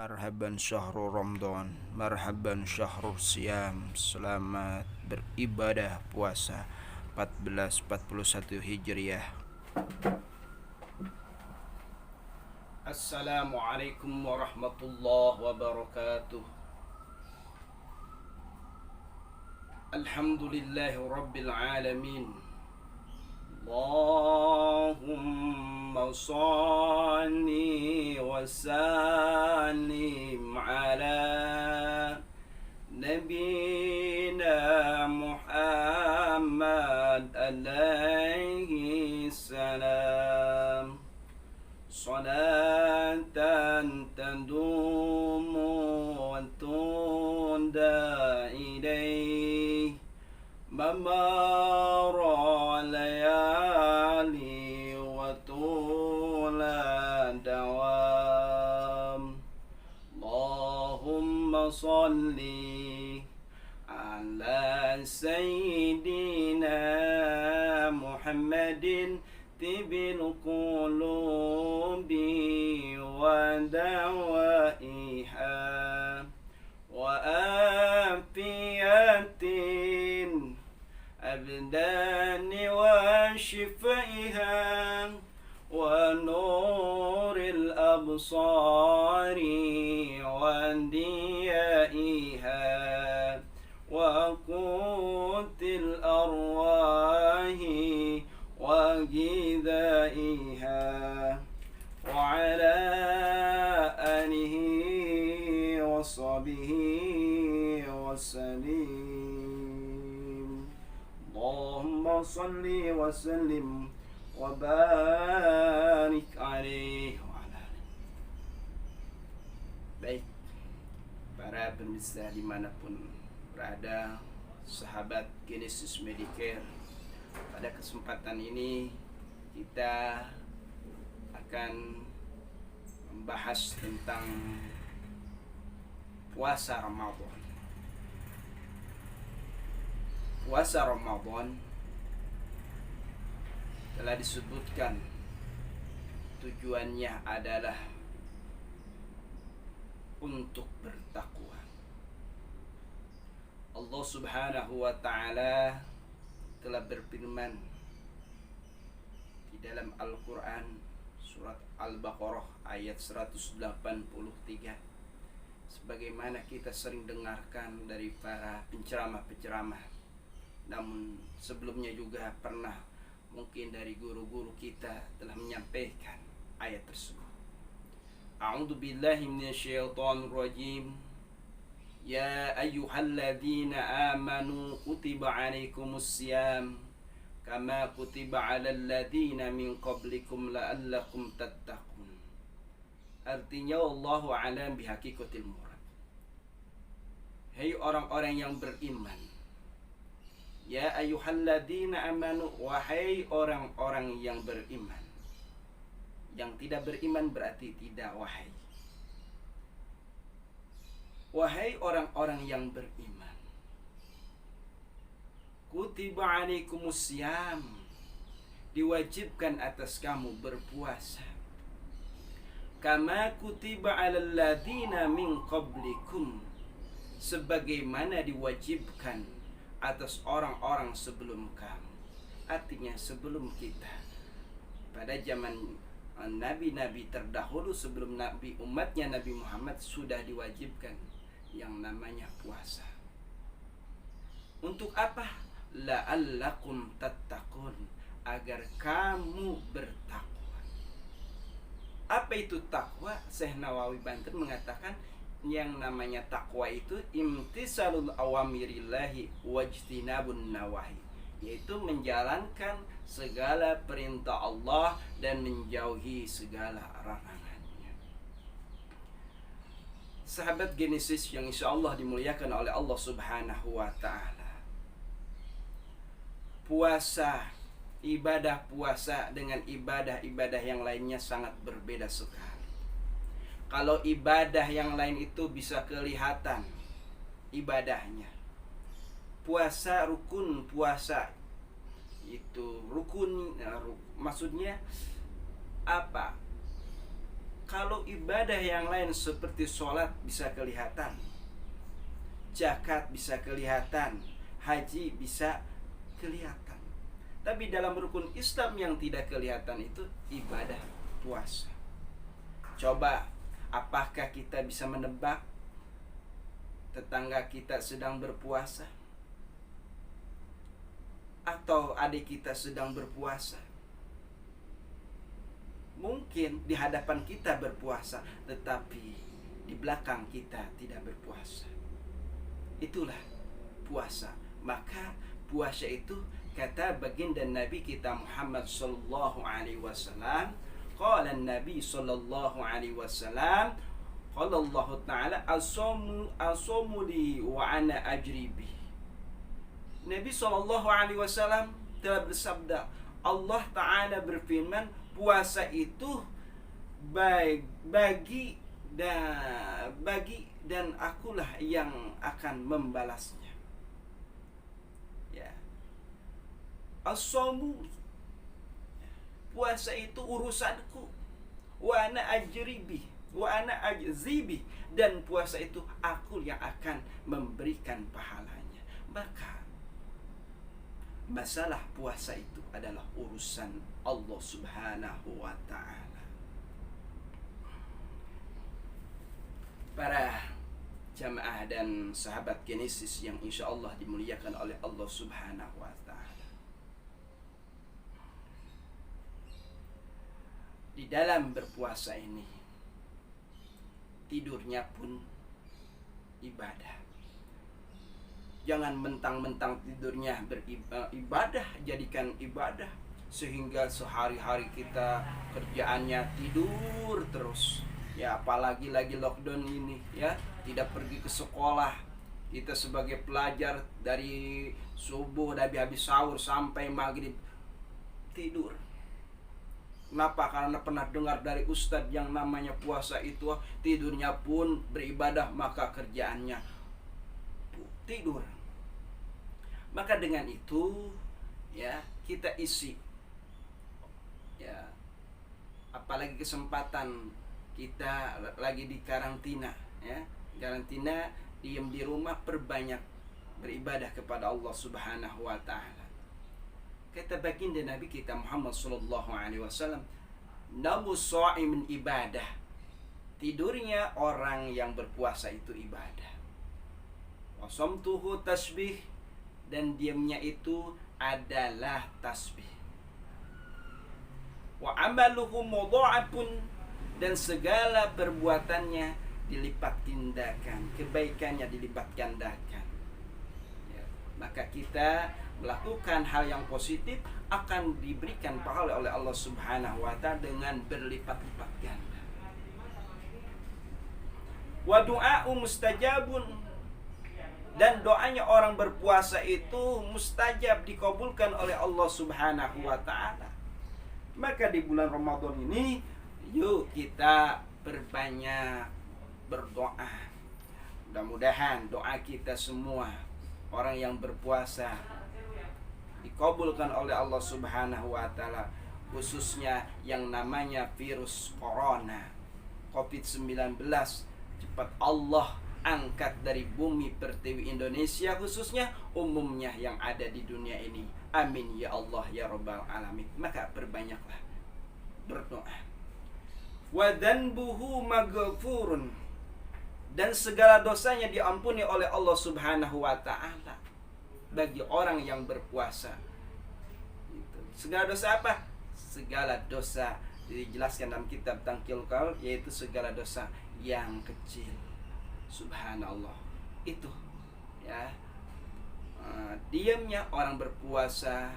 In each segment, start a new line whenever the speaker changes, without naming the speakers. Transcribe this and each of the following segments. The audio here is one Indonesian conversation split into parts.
Marhaban syahrul Ramadan, marhaban syahrul Siyam. Selamat beribadah puasa 1441 Hijriah. Assalamualaikum warahmatullahi wabarakatuh. Alhamdulillahi rabbil alamin. Allahumma salli wa sallim ala Nabina Muhammad alaihi salam. Salatan tadumu wa tunda ilaih mamara layali wa tula dawam. Allahumma salli ala sayyidina Muhammadin tibil qulubi wa dawaiha wa afiyatin abdani wa shifaiha wa nuril absari wa diyaiha wa qutil arwahi wa ghidaiha wa ala alihi wa sahbihi wa sallim. Allahumma salli wa sallim wa barik alaihi wa ala alihi. Baik, para pemirsa dimanapun berada, sahabat Genesis Medicare, pada kesempatan ini kita akan membahas tentang puasa Ramadan. Puasa Ramadan telah disebutkan tujuannya adalah untuk bertakwa. Allah Subhanahu wa ta'ala telah berfirman di dalam Al-Quran surat Al-Baqarah ayat 183, sebagaimana kita sering dengarkan dari para penceramah-penceramah, namun sebelumnya juga pernah mungkin dari guru-guru kita telah menyampaikan ayat tersebut. A'udzu billahi minasyaitonir rajim. Ya ayyuhalladzina amanu kutiba alaikumus siyam kama kutiba alal ladzina min qablikum la'allakum tattaqun. Artinya wallahu a'lam bihaqiqatil murad. Hai orang-orang yang beriman. Ya ayyuhalladzina amanu, wahai orang-orang yang beriman. Yang tidak beriman berarti tidak wahai. Wahai orang-orang yang beriman, kutiba alaikumus siyam, diwajibkan atas kamu berpuasa, kama kutiba alal ladzina min qablikum, sebagaimana diwajibkan atas orang-orang sebelum kamu. Artinya sebelum kita, pada zaman nabi-nabi terdahulu sebelum nabi, umatnya Nabi Muhammad sudah diwajibkan yang namanya puasa. Untuk apa? La'allakum tattaqun, agar kamu bertakwa. Apa itu takwa? Syekh Nawawi Banten mengatakan yang namanya takwa itu imtisalul awamirillahi wajtinabun nawahi, yaitu menjalankan segala perintah Allah dan menjauhi segala larangannya. Sahabat Genesis yang insya Allah dimuliakan oleh Allah Subhanahu wa ta'ala, puasa, ibadah puasa dengan ibadah-ibadah yang lainnya sangat berbeda sekali. Kalau ibadah yang lain itu bisa kelihatan ibadahnya, puasa, rukun puasa itu rukun, maksudnya apa? Kalau ibadah yang lain seperti sholat bisa kelihatan, zakat bisa kelihatan, haji bisa kelihatan. Tapi dalam rukun Islam yang tidak kelihatan itu ibadah puasa. Coba, apakah kita bisa menebak tetangga kita sedang berpuasa? Atau adik kita sedang berpuasa? Mungkin di hadapan kita berpuasa, tetapi di belakang kita tidak berpuasa. Itulah puasa. Maka puasa itu, kata baginda Nabi kita Muhammad sallallahu alaihi wasallam, qala Nabi sallallahu alaihi wasallam, qala Allah Ta'ala, asomu li wa ana ajri bi. Nabi sallallahu alaihi wasallam telah bersabda, Allah Ta'ala berfirman, puasa itu bagi dan akulah yang akan membalasnya. Ya. As-shamu, puasa itu urusanku. Wa ana ajribi, wa ana ajzibi, dan puasa itu aku yang akan memberikan pahalanya. Maka masalah puasa itu adalah urusan Allah Subhanahu wa Ta'ala. Para jamaah dan sahabat Genesis yang insya Allah dimuliakan oleh Allah Subhanahu wa Ta'ala, di dalam berpuasa ini tidurnya pun ibadah. Jangan mentang-mentang tidurnya beribadah, jadikan ibadah sehingga sehari-hari kita kerjaannya tidur terus. Ya, apalagi lagi lockdown ini, ya, tidak pergi ke sekolah. Kita sebagai pelajar dari subuh dari habis sahur sampai maghrib tidur. Kenapa? Karena pernah dengar dari ustadz yang namanya puasa itu tidurnya pun beribadah, maka kerjaannya tidur. Maka dengan itu, ya, kita isi, ya, apalagi kesempatan kita lagi di karantina, ya, karantina, diam di rumah, perbanyak beribadah kepada Allah Subhanahu wa Ta'ala. Kata baginda Nabi kita Muhammad sallallahu alaihi wasallam, namu sha'imin ibadah. Tidurnya orang yang berpuasa itu ibadah. Wa samtuhu tasbih, dan diamnya itu adalah tasbih. Wa amaluhu mudha'afun, dan segala perbuatannya dilipat gandakan, kebaikannya dilipat gandakan. Ya, maka kita melakukan hal yang positif akan diberikan pahala oleh Allah Subhanahu wa Ta'ala dengan berlipat-lipat ganda. Wa du'a'u mustajabun, dan doanya orang berpuasa itu mustajab, dikabulkan oleh Allah Subhanahu wa Ta'ala. Maka di bulan Ramadan ini, yuk kita berbanyak berdoa. Mudah-mudahan doa kita semua orang yang berpuasa dikabulkan oleh Allah Subhanahu wa Ta'ala, khususnya yang namanya virus corona COVID-19, cepat Allah angkat dari bumi pertiwi Indonesia, khususnya umumnya yang ada di dunia ini. Amin ya Allah ya Rabbal Alamin. Maka perbanyaklah berdoa. Wa dhanbuhu maghfurun, dan segala dosanya diampuni oleh Allah Subhanahu wa Ta'ala bagi orang yang berpuasa. Segala dosa apa? Segala dosa dijelaskan dalam kitab Tangkil Qaul, yaitu segala dosa yang kecil. Subhanallah, itu, ya, diamnya orang berpuasa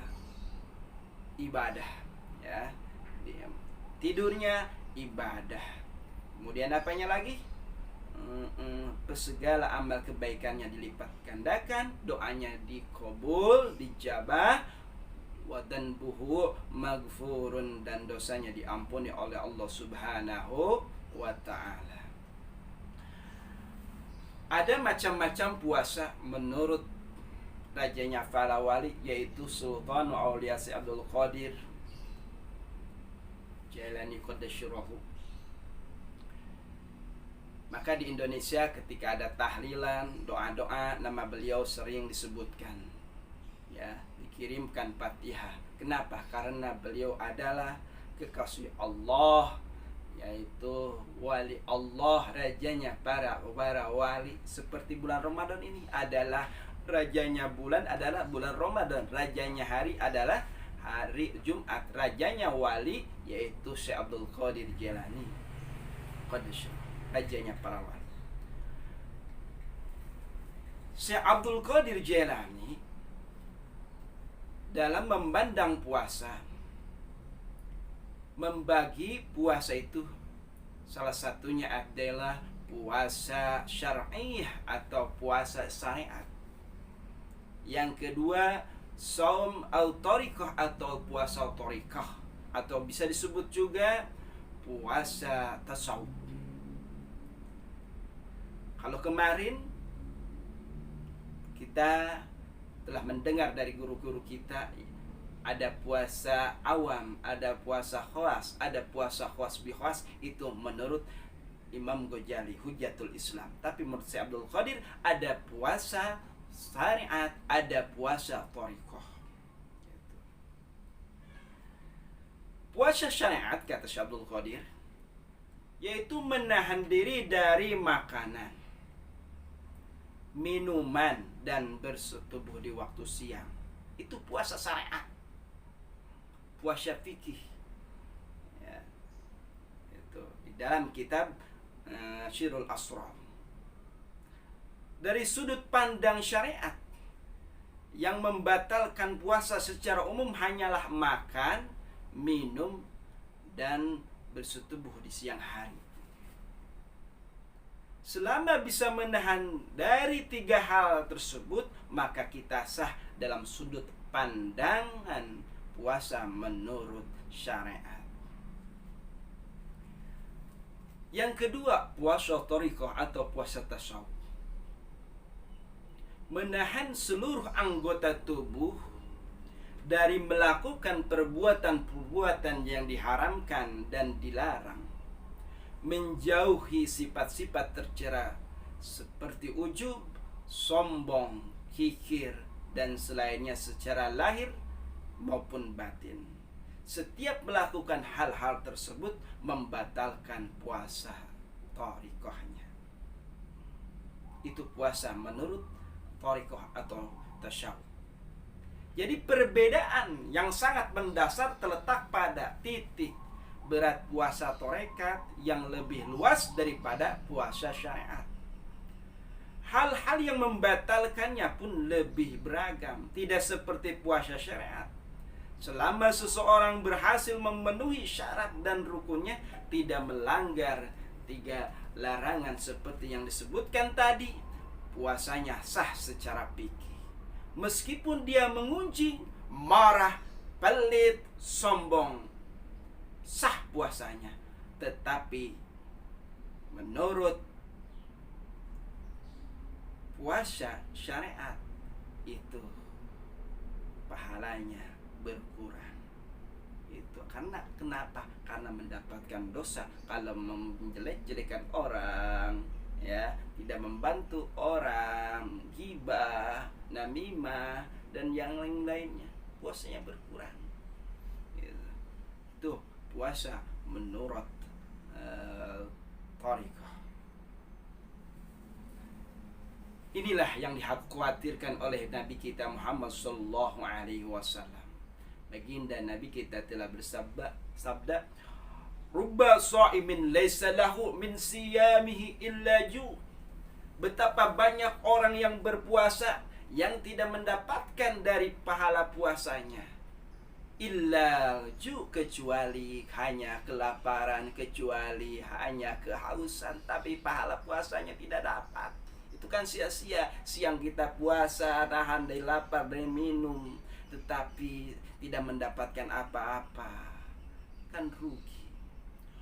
ibadah, ya, diam. Tidurnya ibadah. Kemudian apanya lagi? Segala amal kebaikannya dilipat gandakan, doanya dikabul, dijabah, wa dhanbuhu maghfurun, dan dosanya diampuni oleh Allah Subhanahu wa Ta'ala. Ada macam-macam puasa menurut rajanya para wali, yaitu Sultan Aulia Syekh Abdul Qadir Jailani Qaddasirahu. Maka di Indonesia ketika ada tahlilan, doa-doa, nama beliau sering disebutkan. Ya, dikirimkan Fatihah. Kenapa? Karena beliau adalah kekasih Allah, yaitu wali Allah, rajanya para wali. Seperti bulan Ramadan ini adalah rajanya bulan adalah bulan Ramadan, rajanya hari adalah hari Jumat, rajanya wali yaitu Syekh Abdul Qadir Jailani. Rajanya para wali. Syekh Abdul Qadir Jailani dalam memandang puasa, membagi puasa itu salah satunya adalah puasa syar'iyah atau puasa syariat. Yang kedua, saum al-tariqah atau puasa tariqah, atau bisa disebut juga puasa tasawuf. Kalau kemarin kita telah mendengar dari guru-guru kita, ada puasa awam, ada puasa khas, ada puasa khas bi khas, itu menurut Imam Ghazali Hujjatul Islam. Tapi menurut Syekh Abdul Qadir ada puasa syariat, ada puasa thariqah. Puasa syariat, kata Syekh Abdul Qadir, yaitu menahan diri dari makanan, minuman, dan bersetubuh di waktu siang. Itu puasa syariat, puasa fikih. Ya, itu di dalam kitab Syirul Asrar. Dari sudut pandang syariat, yang membatalkan puasa secara umum hanyalah makan, minum, dan bersetubuh di siang hari. Selama bisa menahan dari 3 hal tersebut, maka kita sah dalam sudut pandangan puasa menurut syariat. Yang kedua, puasa thariqah atau puasa tasawuf. Menahan seluruh anggota tubuh dari melakukan perbuatan-perbuatan yang diharamkan dan dilarang, menjauhi sifat-sifat tercela seperti ujub, sombong, kikir, dan selainnya secara lahir maupun batin. Setiap melakukan hal-hal tersebut membatalkan puasa thariqahnya. Itu puasa menurut thariqah atau tasyawuf. Jadi perbedaan yang sangat mendasar terletak pada titik berat puasa tarekat yang lebih luas daripada puasa syariat. Hal-hal yang membatalkannya pun lebih beragam, tidak seperti puasa syariat. Selama seseorang berhasil memenuhi syarat dan rukunnya, tidak melanggar 3 larangan seperti yang disebutkan tadi, puasanya sah secara fikih. Meskipun dia mengunci, marah, pelit, sombong, sah puasanya. Tetapi menurut puasa syariat itu pahalanya berkurang. Itu karena kenapa? Karena mendapatkan dosa kalau menjelek-jelekan orang, ya, tidak membantu orang, ghibah, namimah, dan yang lain-lainnya, puasanya berkurang. Itu puasa menurut thariqah. Inilah yang dikhawatirkan oleh Nabi kita Muhammad sallallahu alaihi wasallam. Baginda Nabi kita telah bersabda, "Rubba sha'imin laisa lahu min siyamihi illa ju." Betapa banyak orang yang berpuasa yang tidak mendapatkan dari pahala puasanya illa ju, kecuali hanya kelaparan, kecuali hanya kehausan, tapi pahala puasanya tidak dapat. Itu kan sia-sia. Siang kita puasa, tahan dari lapar, dari minum, tetapi tidak mendapatkan apa-apa, kan rugi.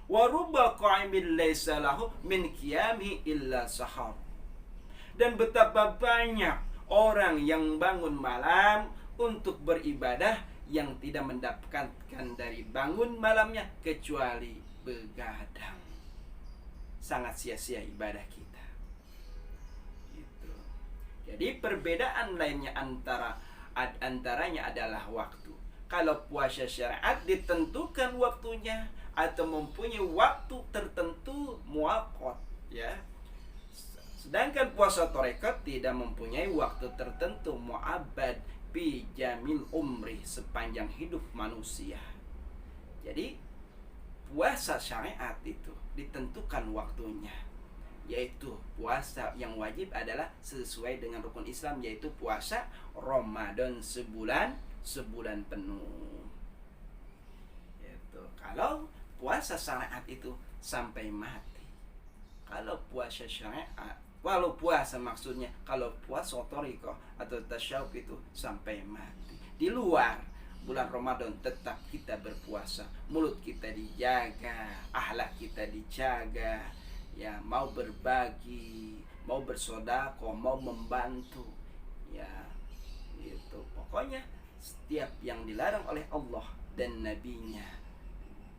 Wa rubba qa'imin laisa lahu min qiyami illa sahar. Dan betapa banyak orang yang bangun malam untuk beribadah yang tidak mendapatkan dari bangun malamnya kecuali begadang. sangat sia-sia ibadah kita. Gitu. Jadi perbedaan lainnya antaranya adalah waktu. Kalau puasa syariat ditentukan waktunya atau mempunyai waktu tertentu muaqqat, ya. Sedangkan puasa tarekat tidak mempunyai waktu tertentu, mu'abbad bi jamil umri, sepanjang hidup manusia. Jadi puasa syariat itu ditentukan waktunya, yaitu puasa yang wajib adalah sesuai dengan rukun Islam, yaitu puasa Ramadan sebulan penuh. Yaitu kalau puasa syariat itu sampai mati. Kalau puasa syariat, kalau puasa thariqah atau tasyawuf itu sampai mati. Di luar bulan Ramadan tetap kita berpuasa, mulut kita dijaga, akhlak kita dijaga, ya, mau berbagi, mau bersedekah, mau membantu, ya, itu pokoknya setiap yang dilarang oleh Allah dan Nabi-Nya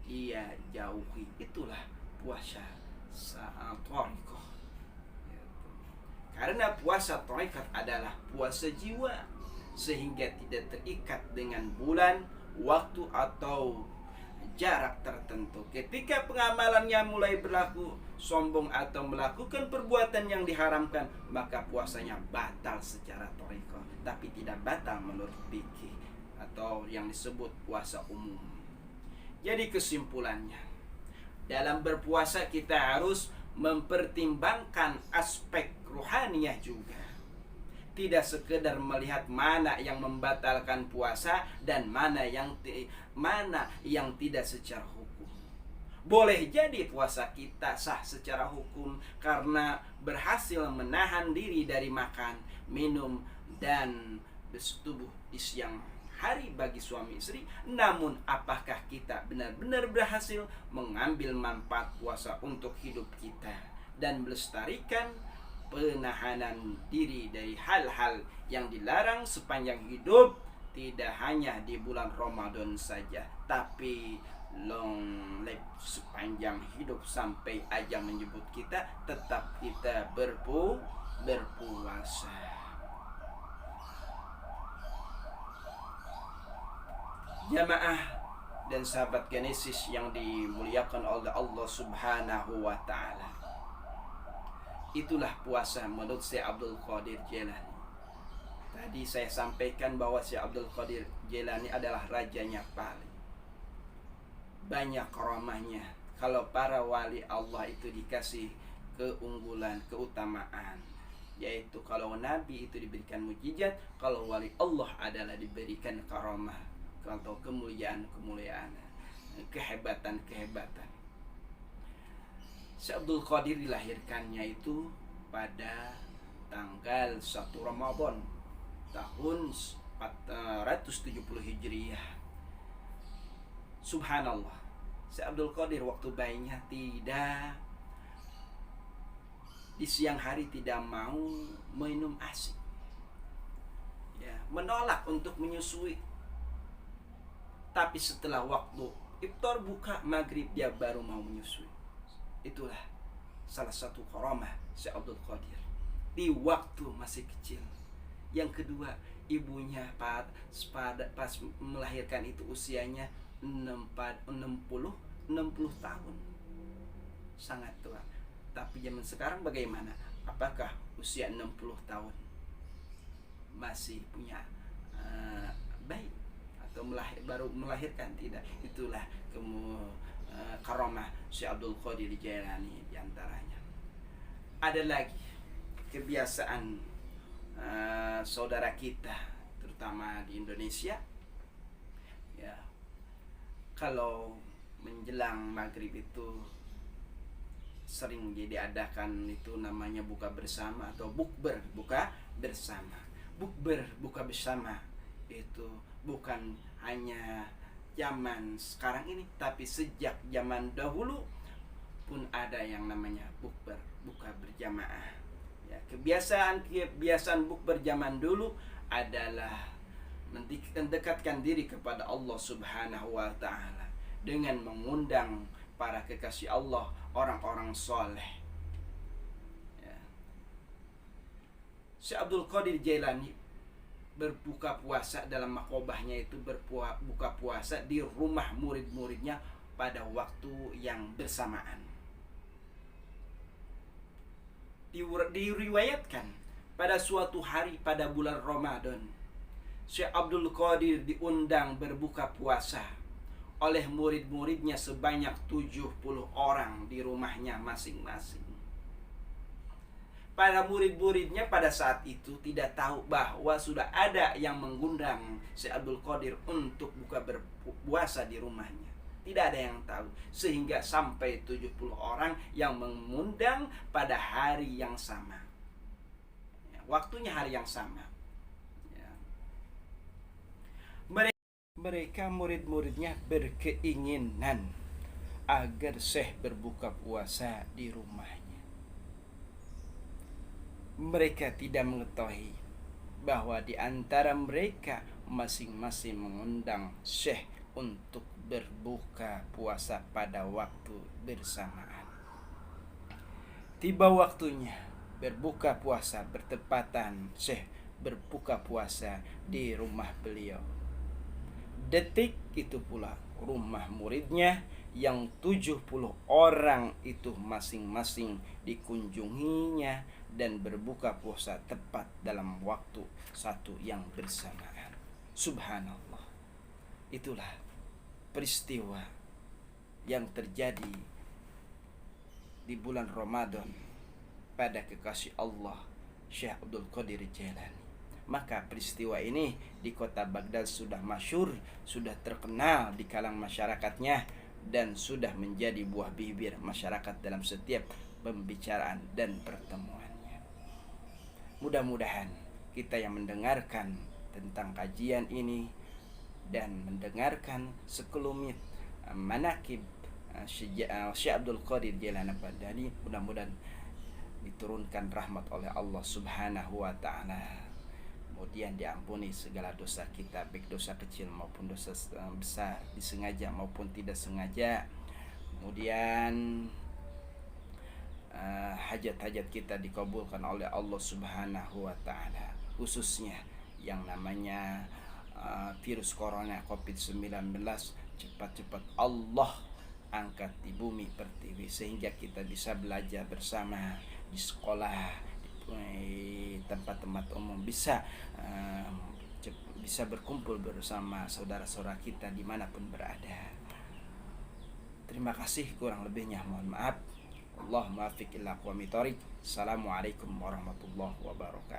dia jauhi. Itulah puasa thariqah. Karena puasa thariqah adalah puasa jiwa, sehingga tidak terikat dengan bulan, waktu, atau jarak tertentu. Ketika pengamalannya mulai berlaku sombong atau melakukan perbuatan yang diharamkan, maka puasanya batal secara thariqah, tapi tidak batal menurut fikih atau yang disebut puasa umum. Jadi kesimpulannya, dalam berpuasa kita harus mempertimbangkan aspek ruhaniyah juga. Tidak sekedar melihat mana yang membatalkan puasa dan mana yang tidak secara hukum. Boleh jadi puasa kita sah secara hukum karena berhasil menahan diri dari makan, minum, dan bersetubuh di siang hari bagi suami istri. Namun apakah kita benar-benar berhasil mengambil manfaat puasa untuk hidup kita dan melestarikan penahanan diri dari hal-hal yang dilarang sepanjang hidup, tidak hanya di bulan Ramadan saja, tapi long life sepanjang hidup sampai ajal menyebut kita, tetap kita berpuasa. Jamaah dan sahabat Genesis yang dimuliakan oleh Allah Subhanahu wa Ta'ala, itulah puasa menurut Syekh Abdul Qadir Jailani. Tadi saya sampaikan bahwa Syekh Abdul Qadir Jailani adalah rajanya paling banyak karamahnya. Kalau para wali Allah itu dikasih keunggulan, keutamaan, yaitu kalau Nabi itu diberikan mukjizat, kalau wali Allah adalah diberikan karamah atau kemuliaan, kehebatan. Syekh Abdul Qadir dilahirkannya itu pada tanggal 1 Ramadan tahun 470 Hijriah. Subhanallah, Syekh Abdul Qadir waktu bayinya tidak di siang hari tidak mau minum ASI, ya, menolak untuk menyusui. Tapi setelah waktu iftar buka maghrib dia baru mau menyusui. Itulah salah satu karamah Syekh Abdul Qadir di waktu masih kecil. Yang kedua, ibunya pas melahirkan itu usianya 60 tahun, sangat tua. Tapi zaman sekarang bagaimana? Apakah usia 60 tahun masih punya bayi atau baru melahirkan? Tidak. Itulah karamah Syekh Abdul Qadir Jailani diantaranya. Ada lagi kebiasaan saudara kita terutama di Indonesia, ya, kalau menjelang maghrib itu sering diadakan itu namanya buka bersama atau bukber, buka bersama. Bukber, buka bersama itu bukan hanya zaman sekarang ini, tapi sejak zaman dahulu pun ada yang namanya bukber, buka berjamaah. Ya, kebiasaan bukber zaman dulu adalah mendekatkan diri kepada Allah Subhanahu wa Ta'ala dengan mengundang para kekasih Allah, orang-orang soleh. Ya. Syekh Abdul Qadir Jailani berbuka puasa dalam makobahnya itu buka puasa di rumah murid-muridnya pada waktu yang bersamaan. Diriwayatkan pada suatu hari pada bulan Ramadan, Syekh Abdul Qadir diundang berbuka puasa oleh murid-muridnya sebanyak 70 orang di rumahnya masing-masing. Para murid-muridnya pada saat itu tidak tahu bahwa sudah ada yang mengundang Syekh Abdul Qadir untuk buka berpuasa di rumahnya. Tidak ada yang tahu. Sehingga sampai 70 orang yang mengundang pada hari yang sama. Ya, waktunya hari yang sama. Ya. Mereka murid-muridnya berkeinginan agar Syekh berbuka puasa di rumahnya. Mereka tidak mengetahui bahwa di antara mereka masing-masing mengundang Syekh untuk berbuka puasa pada waktu bersamaan. Tiba waktunya berbuka puasa bertepatan Syekh berbuka puasa di rumah beliau. Detik itu pula rumah muridnya yang 70 orang itu masing-masing dikunjunginya dan berbuka puasa tepat dalam waktu satu yang bersamaan. Subhanallah. Itulah peristiwa yang terjadi di bulan Ramadan pada kekasih Allah Syekh Abdul Qadir Jailani. Maka peristiwa ini di kota Baghdad sudah masyhur, sudah terkenal di kalangan masyarakatnya, dan sudah menjadi buah bibir masyarakat dalam setiap pembicaraan dan pertemuannya. Mudah-mudahan kita yang mendengarkan tentang kajian ini dan mendengarkan sekelumit manaqib Syekh Abdul Qadir Jailani Baghdadi, mudah-mudahan diturunkan rahmat oleh Allah Subhanahu wa taala. Kemudian diampuni segala dosa kita, baik dosa kecil maupun dosa besar, disengaja maupun tidak sengaja. Kemudian hajat-hajat kita dikabulkan oleh Allah Subhanahu wa taala, khususnya yang namanya virus corona COVID-19 cepat-cepat Allah angkat di bumi pertiwi, sehingga kita bisa belajar bersama di sekolah, di tempat-tempat umum, bisa berkumpul bersama saudara-saudara kita dimanapun berada. Terima kasih, kurang lebihnya mohon maaf. Allahumma afiq ila aqwamit thoriq. Assalamualaikum warahmatullahi wabarakatuh.